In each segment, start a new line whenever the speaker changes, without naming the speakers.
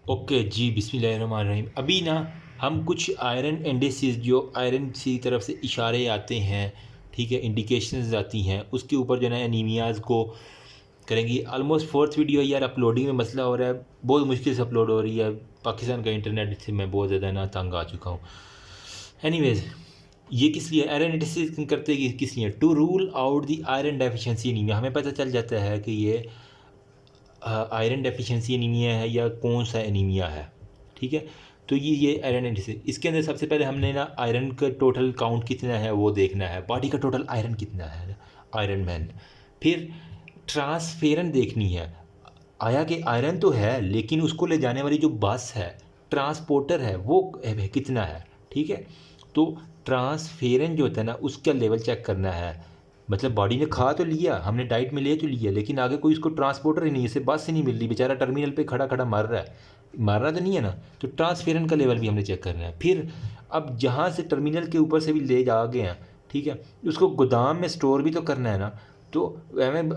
Okay जी, बिस्मिल्लाहिर्रहमानिर्रहीम। अभी ना हम कुछ आयरन इंडिसेस जो आयरन की तरफ से इशारे आते हैं, ठीक है, इंडिकेशंस आती हैं, उसके ऊपर जो है ना एनीमियाज़ को करेंगे। ऑलमोस्ट फोर्थ वीडियो यार अपलोडिंग में मसला हो रहा है, बहुत मुश्किल से अपलोड हो रही है। पाकिस्तान का इंटरनेट से मैं बहुत ज़्यादा ना तंग आ चुका हूँ। एनीवेज, ये किस लिए आयरन इंडिसेस करते हैं, किस लिए? To rule out the iron deficiency anaemia. हमें पता चल जाता है कि ये आयरन डेफिशिएंसी एनीमिया है या कौन सा एनीमिया है, ठीक है। तो ये आयरन एंटीसी, इसके अंदर सबसे पहले हमने ना आयरन का टोटल काउंट कितना है वो देखना है, बॉडी का टोटल आयरन कितना है, आयरन मैन। फिर ट्रांसफेरन देखनी है, आया कि आयरन तो है लेकिन उसको ले जाने वाली जो बस है, ट्रांसपोर्टर है, वो कितना है, ठीक है। तो ट्रांसफेरन जो होता है ना उसका लेवल चेक करना है। मतलब बॉडी ने खा तो लिया, हमने डाइट में ले तो लिया, लेकिन आगे कोई इसको ट्रांसपोर्टर ही नहीं है, इसे बस ही नहीं मिल रही, बेचारा टर्मिनल पे खड़ा खड़ा मर रहा है, मर रहा तो नहीं है ना। तो ट्रांसफेरन का लेवल भी हमने चेक करना है। फिर अब जहाँ से टर्मिनल के ऊपर से भी ले जा गए हैं, ठीक है, उसको गोदाम में स्टोर भी तो करना है ना। तो हमें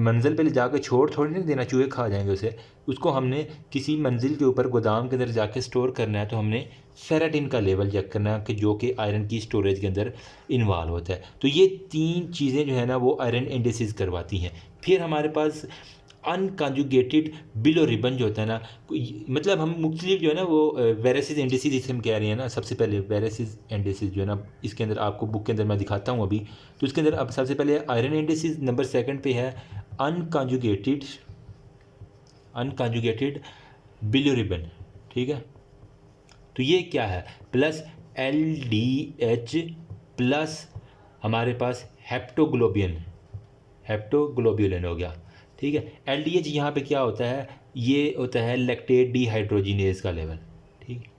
मंजिल पे ले जाकर छोड़ थोड़ी नहीं देना, चूहे खा जाएंगे उसे। उसको हमने किसी मंजिल के ऊपर गोदाम के अंदर जाके स्टोर करना है, तो हमने फेरेटिन का लेवल चेक करना है कि जो कि आयरन की स्टोरेज के अंदर इन्वॉल्व होता है। तो ये तीन चीज़ें जो है ना वो आयरन इंडिसेस करवाती हैं। फिर हमारे पास अनकॉन्जुगेटेड बिलो रिबन जो होता है ना, मतलब हम मुख्तलिफ जो है ना वो वेरेसिस इंडिसेस जिसे हम कह रहे हैं ना, सबसे पहले वेरेसिस इंडिसेस जो है ना, इसके अंदर आपको बुक के अंदर मैं दिखाता हूँ अभी। तो इसके अंदर अब सबसे पहले आयरन इंडिसेस, नंबर सेकंड पे है अनकॉन्जुगेटेड अनकॉन्जुगेटेड बिलो रिबन, ठीक है। तो ये क्या है? प्लस LDH प्लस हमारे पास हेप्टोग्लोबियन हो गया, ठीक है। LDH यहाँ पे क्या होता है? ये होता है लैक्टेट डिहाइड्रोजिनेज का लेवल, ठीक है,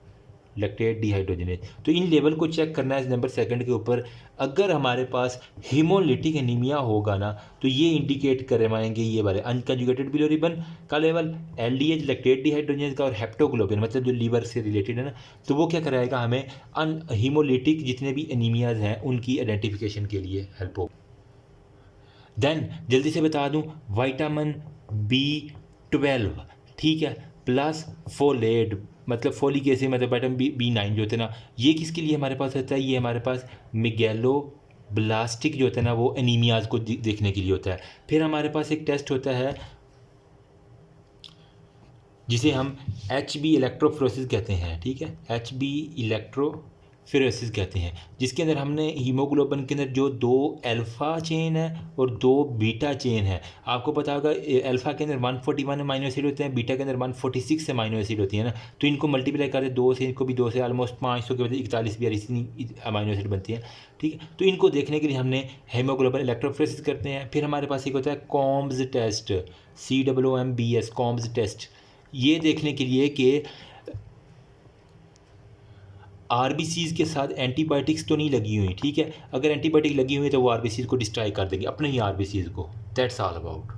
लैक्टेट डिहाइड्रोजिनेज। तो इन लेवल को चेक करना है नंबर सेकंड के ऊपर। अगर हमारे पास हीमोलिटिक एनीमिया होगा ना, तो ये इंडिकेट करवाएंगे ये वाले अनकंजुगेटेड बिलोरिबन का लेवल, LDH लैक्टेट डिहाइड्रोजिनेज का, और हेप्टोग्लोबिन मतलब जो लीवर से रिलेटेड है ना। तो वो क्या कराएगा हमें? हीमोलिटिक जितने भी एनीमियाज हैं उनकी आइडेंटिफिकेशन के लिए हेल्प हो। देन जल्दी से बता दूं, विटामिन B12, ठीक है, प्लस फोलेट, मतलब फोलिक एसिड, मतलब विटामिन B9 जो होता है ना, ये किसके लिए हमारे पास होता है? ये हमारे पास मिगेलो ब्लास्टिक जो होता है ना वो एनीमियाज को देखने के लिए होता है। फिर हमारे पास एक टेस्ट होता है जिसे हम HB इलेक्ट्रोफोरेसिस कहते हैं, ठीक है, HB इलेक्ट्रोफोरेसिस कहते हैं, जिसके अंदर हमने हीमोग्लोबिन के अंदर जो 2 अल्फ़ा चेन है और 2 बीटा चेन है। आपको पता होगा अल्फ़ा के अंदर 141 अमाइनो एसिड होते हैं, बीटा के अंदर 146 अमाइनो एसिड होती है ना। तो इनको मल्टीप्लाई करें 2 से, इनको भी 2 से, ऑलमोस्ट 500 के बजाय 41 42 अमाइनो एसिड बनती है, ठीक है। तो इनको देखने के लिए हमने हीमोग्लोबिन इलेक्ट्रोफोरेसिस करते हैं। फिर हमारे पास एक होता है Coombs test, COOMBS, Coombs test, ये देखने के लिए कि RBCs के साथ एंटीबायोटिक्स तो नहीं लगी हुई, ठीक है। अगर एंटीबायोटिक लगी हुई है तो वो RBCs को डिस्ट्रॉय कर देंगे, अपने ही RBCs को। That's all about.